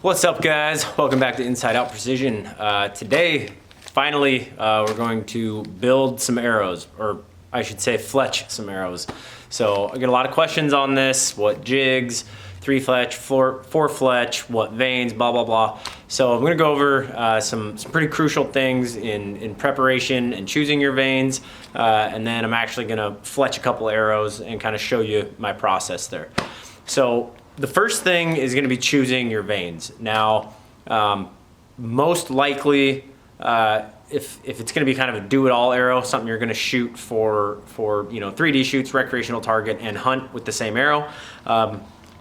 What's up, guys? Welcome back to Inside Out Precision. Today, finally, we're going to build some arrows, or I should say fletch some arrows. So I get a lot of questions on this: what jigs, 3 fletch, 4 fletch, what vanes, blah, blah, blah. So I'm gonna go over some pretty crucial things in preparation and choosing your vanes. And then I'm actually gonna fletch a couple arrows and kind of show you my process there. So the first thing is gonna be choosing your vanes. Now, most likely, if it's gonna be kind of a do-it-all arrow, something you're gonna shoot for 3D shoots, recreational target, and hunt with the same arrow.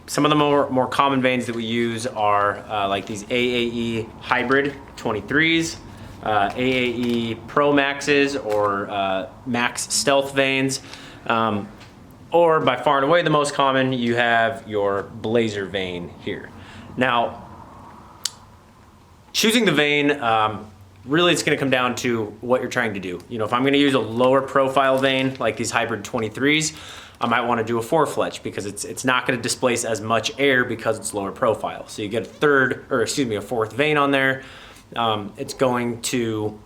Some of the more common vanes that we use are like these AAE hybrid 23s, AAE Pro Maxes, or Max Stealth vanes. Or by far and away the most common, you have your Blazer vane here. Now, choosing the vane, really it's gonna come down to what you're trying to do. If I'm gonna use a lower profile vane, like these hybrid 23s, I might wanna do a 4 fletch because it's not gonna displace as much air because it's lower profile. So you get a fourth vane on there. It's going to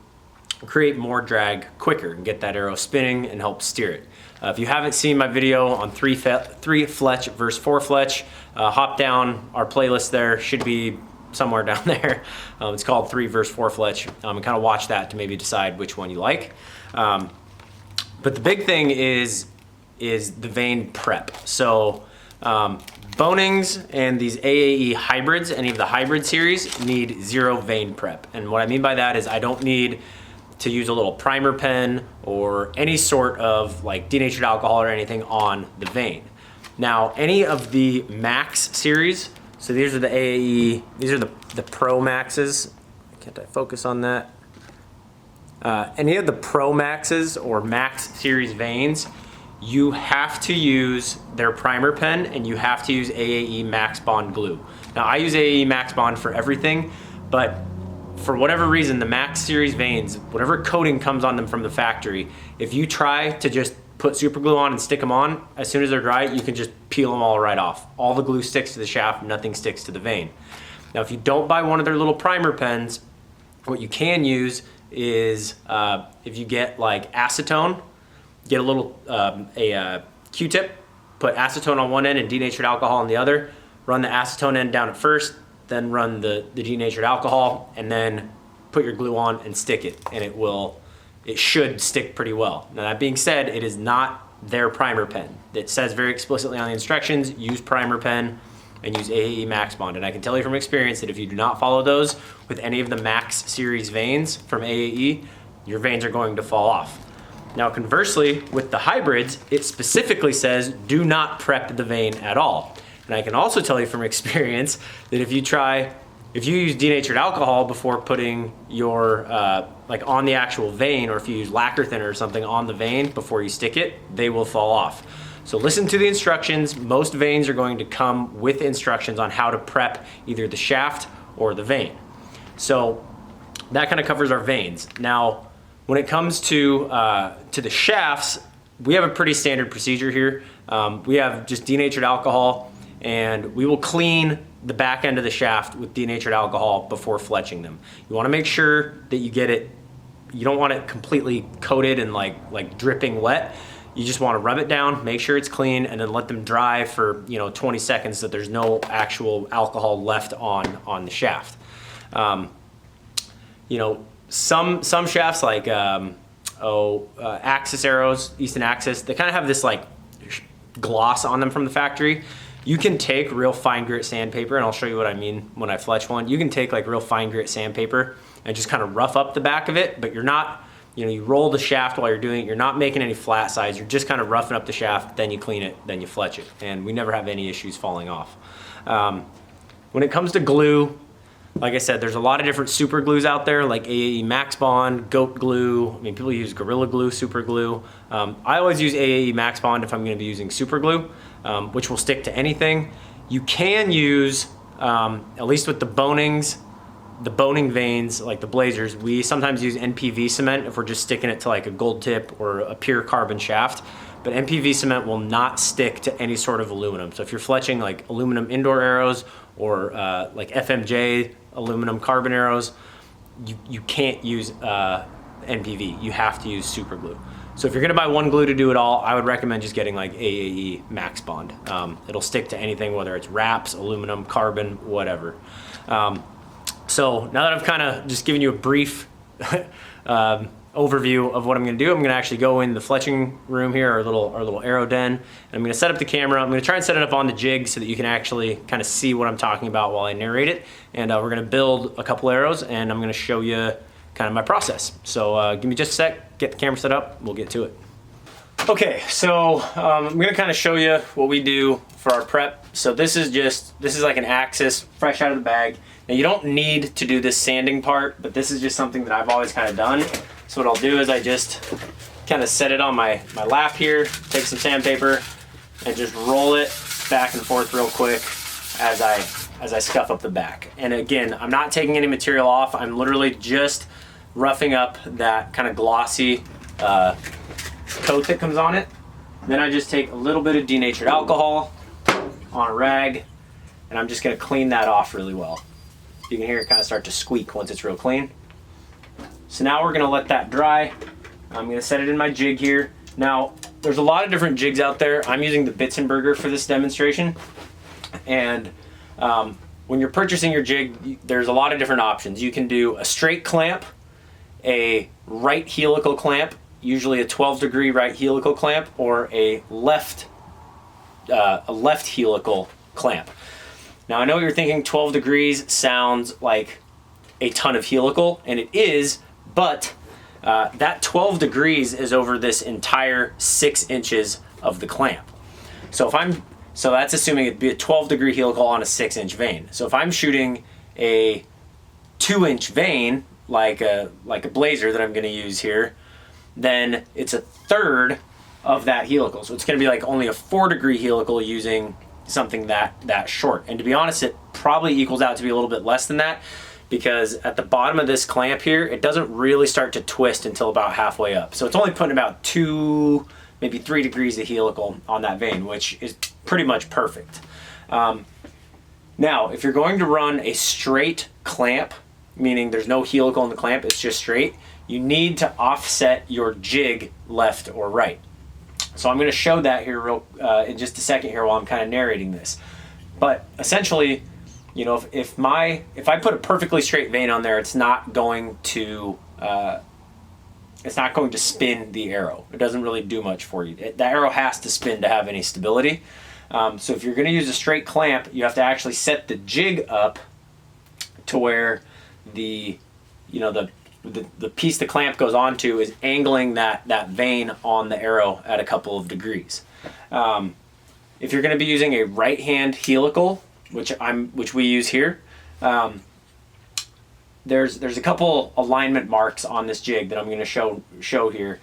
create more drag quicker and get that arrow spinning and help steer it. If you haven't seen my video on 3 fletch versus 4 fletch, hop down our playlist there, should be somewhere down there. It's called 3 versus 4 fletch, and kind of watch that to maybe decide which one you like. But the big thing is the vane prep. So bonings and these AAE hybrids, any of the hybrid series, need 0 vane prep. And what I mean by that is I don't need to use a little primer pen or any sort of like denatured alcohol or anything on the vane. Now, any of the Max series, so these are the AAE, these are the Pro Maxes. Can't I focus on that? Any of the Pro Maxes or Max series vanes, you have to use their primer pen and you have to use AAE Max Bond glue. Now, I use AAE Max Bond for everything, but for whatever reason, the Max series vanes, whatever coating comes on them from the factory, if you try to just put super glue on and stick them on, as soon as they're dry, you can just peel them all right off. All the glue sticks to the shaft, nothing sticks to the vane. Now, if you don't buy one of their little primer pens, what you can use is if you get like acetone, get a little Q-tip, put acetone on one end and denatured alcohol on the other, run the acetone end down at first, then run the denatured alcohol, and then put your glue on and stick it, and it should stick pretty well. Now, that being said, it is not their primer pen. It says very explicitly on the instructions, use primer pen and use AAE Max Bond. And I can tell you from experience that if you do not follow those with any of the Max series vanes from AAE, your vanes are going to fall off. Now, conversely, with the hybrids, it specifically says do not prep the vane at all. And I can also tell you from experience that if you use denatured alcohol before putting your, like on the actual vane, or if you use lacquer thinner or something on the vane before you stick it, they will fall off. So listen to the instructions. Most vanes are going to come with instructions on how to prep either the shaft or the vane. So that kind of covers our vanes. Now, when it comes to the shafts, we have a pretty standard procedure here. We have just denatured alcohol, and we will clean the back end of the shaft with denatured alcohol before fletching them. You wanna make sure that you get it, you don't want it completely coated and like dripping wet. You just wanna rub it down, make sure it's clean, and then let them dry for 20 seconds so that there's no actual alcohol left on the shaft. Some shafts like Axis arrows, Easton Axis, they kind of have this like gloss on them from the factory. You can take real fine grit sandpaper, and I'll show you what I mean when I fletch one. You can take like real fine grit sandpaper and just kind of rough up the back of it, but you're not, you roll the shaft while you're doing it. You're not making any flat sides. You're just kind of roughing up the shaft, then you clean it, then you fletch it. And we never have any issues falling off. When it comes to glue, like I said, there's a lot of different super glues out there, like AAE Max Bond, Goat Glue. I mean, people use Gorilla Glue, Super Glue. I always use AAE Max Bond if I'm gonna be using Super Glue, which will stick to anything. You can use, at least with the bonings, the boning vanes, like the Blazers, we sometimes use NPV cement if we're just sticking it to like a gold tip or a pure carbon shaft. but NPV cement will not stick to any sort of aluminum. So if you're fletching like aluminum indoor arrows or like FMJ aluminum carbon arrows, you can't use NPV. You have to use super glue. So if you're gonna buy one glue to do it all, I would recommend just getting like AAE Max Bond. It'll stick to anything, whether it's wraps, aluminum, carbon, whatever. So now that I've kind of just given you a brief overview of what I'm gonna do, I'm gonna actually go in the fletching room here, our little arrow den, and I'm gonna set up the camera. I'm gonna try and set it up on the jig so that you can actually kind of see what I'm talking about while I narrate it. And we're gonna build a couple arrows, and I'm gonna show you kind of my process. So give me just a sec, get the camera set up, we'll get to it. Okay, so I'm gonna kind of show you what we do for our prep. So this is like an axis fresh out of the bag. Now you don't need to do this sanding part, but this is just something that I've always kind of done. So what I'll do is I just kind of set it on my lap here, take some sandpaper, and just roll it back and forth real quick as I scuff up the back. And again, I'm not taking any material off. I'm literally just roughing up that kind of glossy coat that comes on it. Then I just take a little bit of denatured alcohol on a rag, and I'm just gonna clean that off really well. You can hear it kind of start to squeak once it's real clean. So now we're gonna let that dry. I'm gonna set it in my jig here. Now, there's a lot of different jigs out there. I'm using the Bitzenberger for this demonstration. And when you're purchasing your jig, there's a lot of different options. You can do a straight clamp, a right helical clamp, usually a 12-degree right helical clamp, or a left helical clamp. Now I know you're thinking 12 degrees sounds like a ton of helical, and it is, but that 12 degrees is over this entire 6 inches of the clamp. So that's assuming it'd be a 12-degree helical on a 6-inch vane. So if I'm shooting a 2-inch vane, like a blazer that I'm going to use here, then it's a third of that helical. So it's going to be like only a 4-degree helical using something that short. And to be honest, it probably equals out to be a little bit less than that, because at the bottom of this clamp here, it doesn't really start to twist until about halfway up. So it's only putting about 2, maybe 3 degrees of helical on that vane, which is pretty much perfect. Now, if you're going to run a straight clamp, meaning there's no helical in the clamp, it's just straight, you need to offset your jig left or right. So I'm going to show that here in just a second here while I'm kind of narrating this. But essentially, you know, if I put a perfectly straight vane on there, it's not going to spin the arrow. It doesn't really do much for you. The arrow has to spin to have any stability. So if you're going to use a straight clamp, you have to actually set the jig up to where the piece the clamp goes onto is angling that vane on the arrow at a couple of degrees. If you're going to be using a right hand helical, which we use here, there's a couple alignment marks on this jig that I'm going to show here.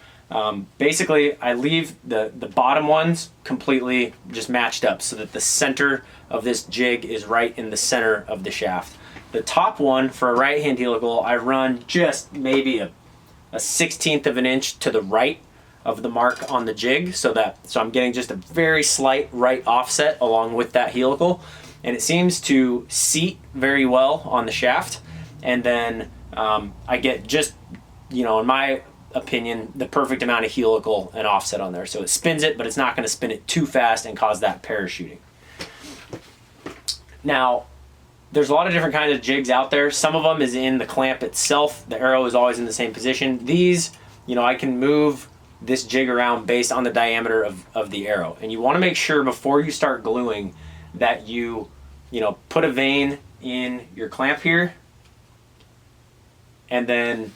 Basically, I leave the bottom ones completely just matched up so that the center of this jig is right in the center of the shaft. The top one for a right hand helical, I run just maybe a 1/16 of an inch to the right of the mark on the jig, so I'm getting just a very slight right offset along with that helical, and it seems to seat very well on the shaft. And then I get just, in my opinion, the perfect amount of helical and offset on there. So it spins it, but it's not going to spin it too fast and cause that parachuting. Now, there's a lot of different kinds of jigs out there. Some of them is in the clamp itself. The arrow is always in the same position. These, I can move this jig around based on the diameter of the arrow. And you want to make sure before you start gluing that you put a vane in your clamp here and then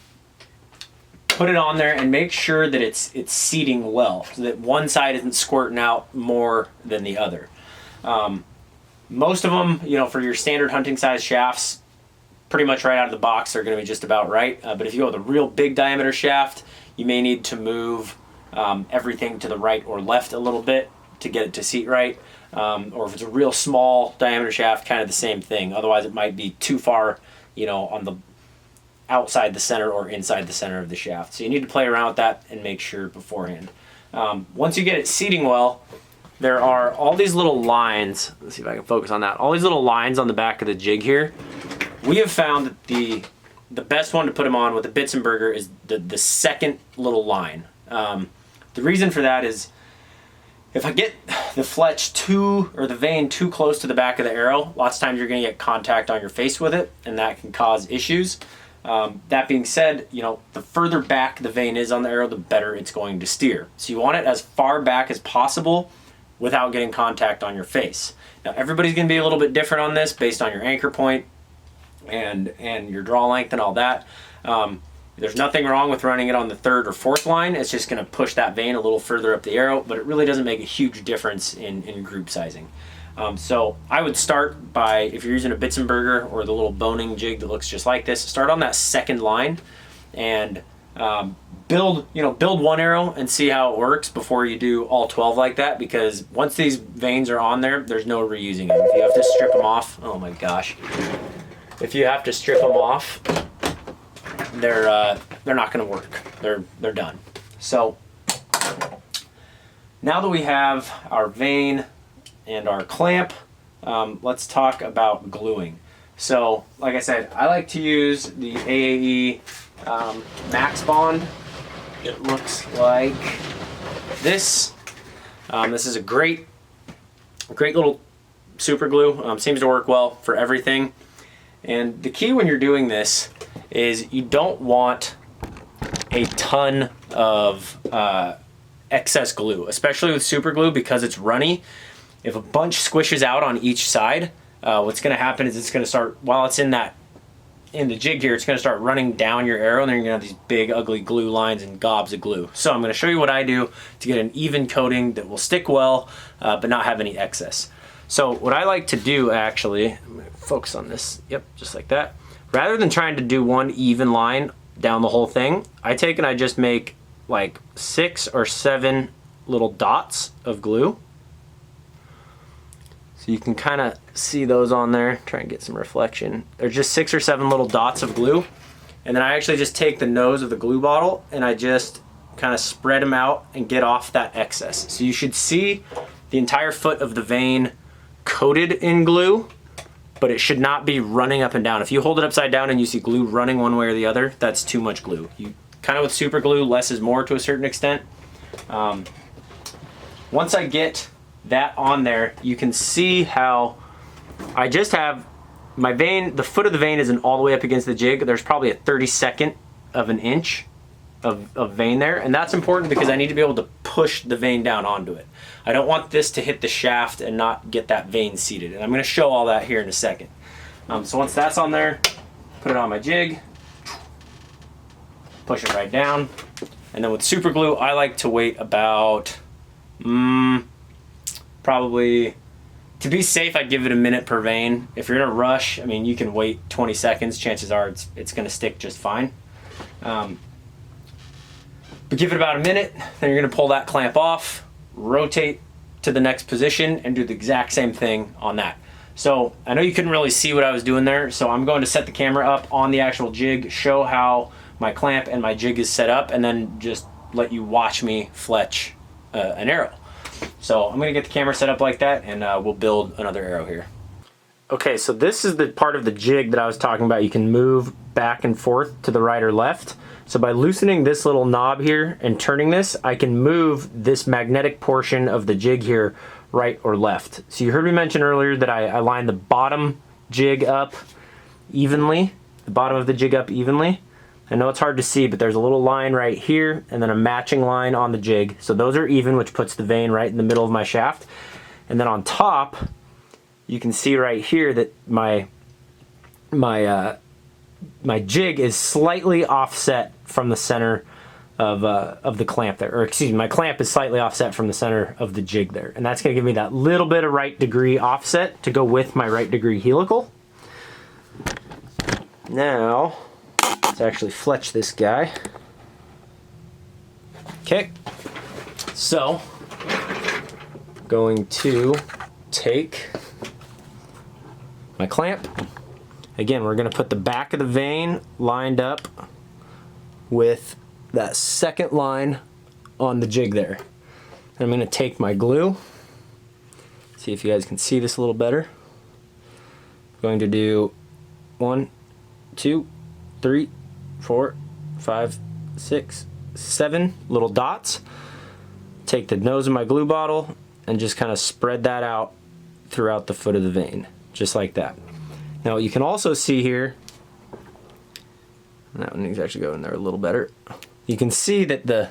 put it on there and make sure that it's seating well so that one side isn't squirting out more than the other. Most of them, for your standard hunting size shafts, pretty much right out of the box are going to be just about right. But if you go with a real big diameter shaft, you may need to move everything to the right or left a little bit to get it to seat right. Or if it's a real small diameter shaft, kind of the same thing. Otherwise, it might be too far, on the outside the center or inside the center of the shaft. So you need to play around with that and make sure beforehand. Once you get it seating well, there are all these little lines. Let's see if I can focus on that. All these little lines on the back of the jig here. We have found that the best one to put them on with a Bitzenberger is the second little line. The reason for that is if I get the Fletch or the Vane too close to the back of the arrow, lots of times you're going to get contact on your face with it, and that can cause issues. That being said, you know, the further back the Vane is on the arrow, the better it's going to steer. So you want it as far back as possible without getting contact on your face. Now everybody's going to be a little bit different on this based on your anchor point and your draw length and all that. There's nothing wrong with running it on the third or fourth line. It's just going to push that Vane a little further up the arrow, but it really doesn't make a huge difference in group sizing. So I would start by, if you're using a Bitzenberger or the little boning jig that looks just like this, start on that second line and build one arrow and see how it works before you do all 12 like that, because once these vanes are on there, there's no reusing them. If you have to strip them off, oh my gosh. If you have to strip them off, they're not going to work. They're done. So now that we have our vane and our clamp, let's talk about gluing. So like I said, I like to use the AAE Max Bond. It looks like this. This is a great little super glue. Seems to work well for everything. And the key when you're doing this is you don't want a ton of excess glue, especially with super glue, because it's runny. If a bunch squishes out on each side, what's going to happen is it's going to start, while it's in the jig here, it's going to start running down your arrow, and then you're going to have these big ugly glue lines and gobs of glue. So I'm going to show you what I do to get an even coating that will stick well, but not have any excess. So what I like to do, actually, I'm going to focus on this, yep, just like that. Rather than trying to do one even line down the whole thing, I take and I just make like 6 or 7 little dots of glue. So you can kind of see those on there. Try and get some reflection. They're just 6 or 7 little dots of glue. And then I actually just take the nose of the glue bottle and I just kind of spread them out and get off that excess. So you should see the entire foot of the vane coated in glue, but it should not be running up and down. If you hold it upside down and you see glue running one way or the other, that's too much glue. You kind of with super glue, less is more to a certain extent. Once I get that on there, you can see how I just have my vane, the foot of the vane isn't all the way up against the jig. There's probably a 32nd of an inch of vane there, and that's important because I need to be able to push the vane down onto it. I don't want this to hit the shaft and not get that vane seated, and I'm going to show all that here in a second. So once that's on there, put it on my jig, push it right down, and then with super glue I like to wait about probably, to be safe, I'd give it a minute per vane. If you're in a rush, I mean, you can wait 20 seconds. Chances are it's going to stick just fine. But give it about a minute, then you're going to pull that clamp off, rotate to the next position, and do the exact same thing on that. So I know you couldn't really see what I was doing there, so I'm going to set the camera up on the actual jig, show how my clamp and my jig is set up, and then just let you watch me fletch an arrow. So I'm going to get the camera set up like that, and we'll build another arrow here. Okay, so this is the part of the jig that I was talking about. You can move back and forth to the right or left. So by loosening this little knob here and turning this, I can move this magnetic portion of the jig here right or left. So you heard me mention earlier that I lined the bottom jig up evenly, the bottom of the jig up evenly. I know it's hard to see, but there's a little line right here and then a matching line on the jig. So those are even, which puts the vane right in the middle of my shaft. And then on top, you can see right here that my jig is slightly offset from the center of the clamp there, or excuse me, my clamp is slightly offset from the center of the jig there, and that's going to give me that little bit of right degree offset to go with my right degree helical. Now let's actually fletch this guy. Okay, so going to take my clamp. Again, we're going to put the back of the vane lined up with that second line on the jig there. And I'm going to take my glue See if you guys can see this a little better. I'm going to do 1, 2, 3, 4, 5, 6, 7 little dots. Take the nose of my glue bottle and just kind of spread that out throughout the foot of the vane, just like that. Now you can also see here, that one needs to actually go in there a little better. You can see that the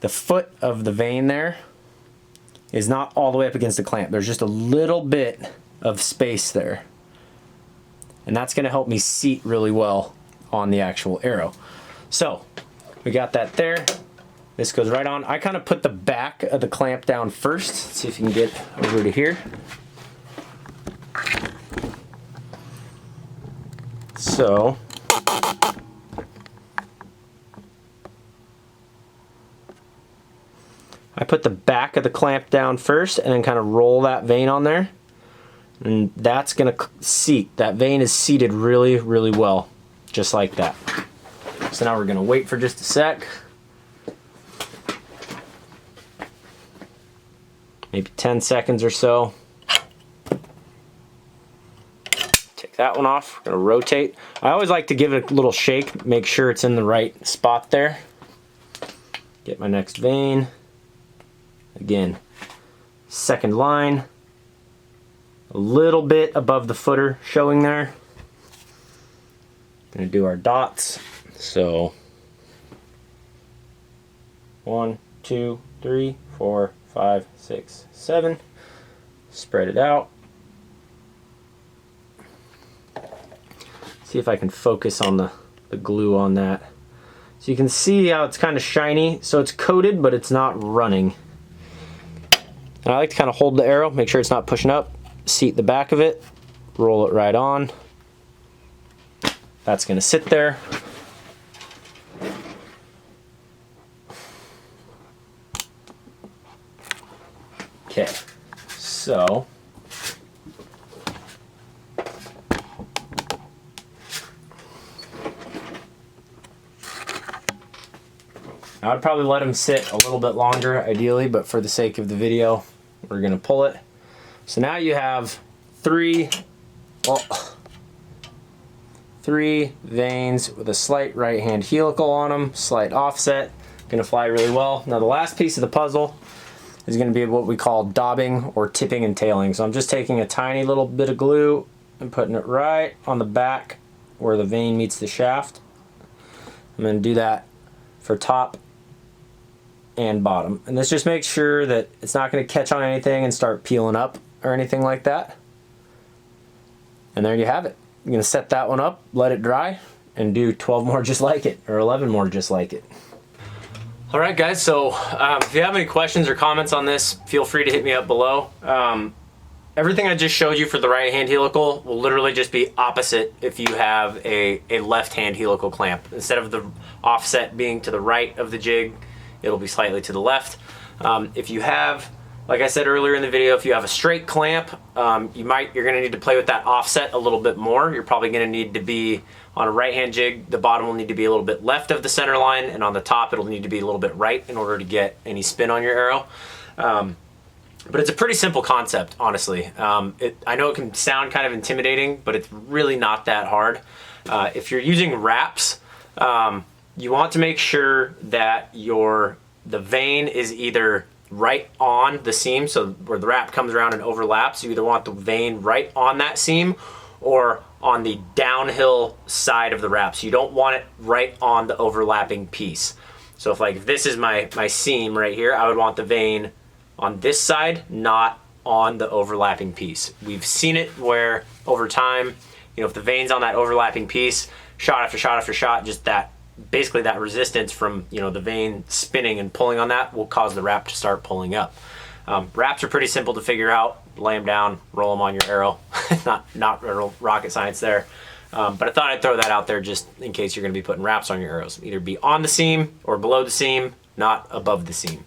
foot of the vane there is not all the way up against the clamp. There's just a little bit of space there. And that's gonna help me seat really well on the actual arrow. So, we got that there. This goes right on. I kind of put the back of the clamp down first. Let's see if you can get over to here. So, I put the back of the clamp down first and then kind of roll that vane on there. And that's gonna seat. That vane is seated really, really well, just like that. So now we're gonna wait for just a sec. Maybe 10 seconds or so. Take that one off, we're gonna rotate. I always like to give it a little shake, make sure it's in the right spot there. Get my next vane. Again, second line. A little bit above the footer showing there. Gonna do our dots. So 1, 2, 3, 4, 5, 6, 7. Spread it out. See if I can focus on the glue on that. So you can see how it's kind of shiny. So it's coated, but it's not running. And I like to kind of hold the arrow, make sure it's not pushing up. Seat the back of it, roll it right on. That's gonna sit there. Okay, so I would probably let them sit a little bit longer ideally, but for the sake of the video, we're gonna pull it. So now you have three vanes with a slight right hand helical on them, slight offset, gonna fly really well. Now the last piece of the puzzle is gonna be what we call daubing or tipping and tailing. So I'm just taking a tiny little bit of glue and putting it right on the back where the vane meets the shaft. I'm gonna do that for top and bottom. And this just makes sure that it's not gonna catch on anything and start peeling up or anything like that. And there you have it. I'm gonna set that one up, let it dry, and do 12 more just like it, or 11 more just like it. All right, guys, so if you have any questions or comments on this, feel free to hit me up below. Everything I just showed you for the right hand helical will literally just be opposite if you have a left hand helical clamp. Instead of the offset being to the right of the jig, it'll be slightly to the left. If you have, like I said earlier in the video, if you have a straight clamp, you're gonna need to play with that offset a little bit more. You're probably gonna need to be, on a right hand jig, the bottom will need to be a little bit left of the center line, and on the top it'll need to be a little bit right in order to get any spin on your arrow. But it's a pretty simple concept, honestly. I know it can sound kind of intimidating, but it's really not that hard. If you're using wraps, you want to make sure that the vane is either right on the seam, so where the wrap comes around and overlaps, you either want the vane right on that seam or on the downhill side of the wrap. So you don't want it right on the overlapping piece. So if this is my seam right here, I would want the vane on this side, not on the overlapping piece. We've seen it where over time, if the vane's on that overlapping piece, shot after shot after shot, just basically that resistance from the vane spinning and pulling on that will cause the wrap to start pulling up. Wraps are pretty simple to figure out. Lay them down, roll them on your arrow. not real rocket science there. But I thought I'd throw that out there just in case you're gonna be putting wraps on your arrows. Either be on the seam or below the seam, not above the seam.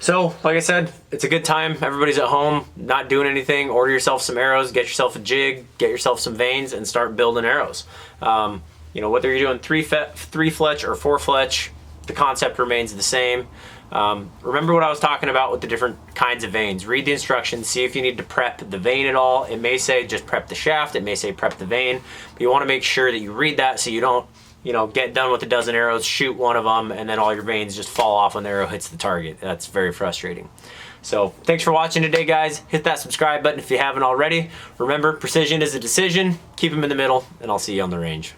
So, like I said, it's a good time. Everybody's at home, not doing anything. Order yourself some arrows, get yourself a jig, get yourself some vanes, and start building arrows. Whether you're doing 3 Fletch or 4 Fletch, the concept remains the same. Remember what I was talking about with the different kinds of vanes. Read the instructions, see if you need to prep the vane at all. It may say just prep the shaft, it may say prep the vane, but you want to make sure that you read that so you don't, you know, get done with a dozen arrows, shoot one of them, and then all your vanes just fall off when the arrow hits the target. That's very frustrating. So thanks for watching today, guys. Hit that subscribe button if you haven't already. Remember, precision is a decision. Keep them in the middle, and I'll see you on the range.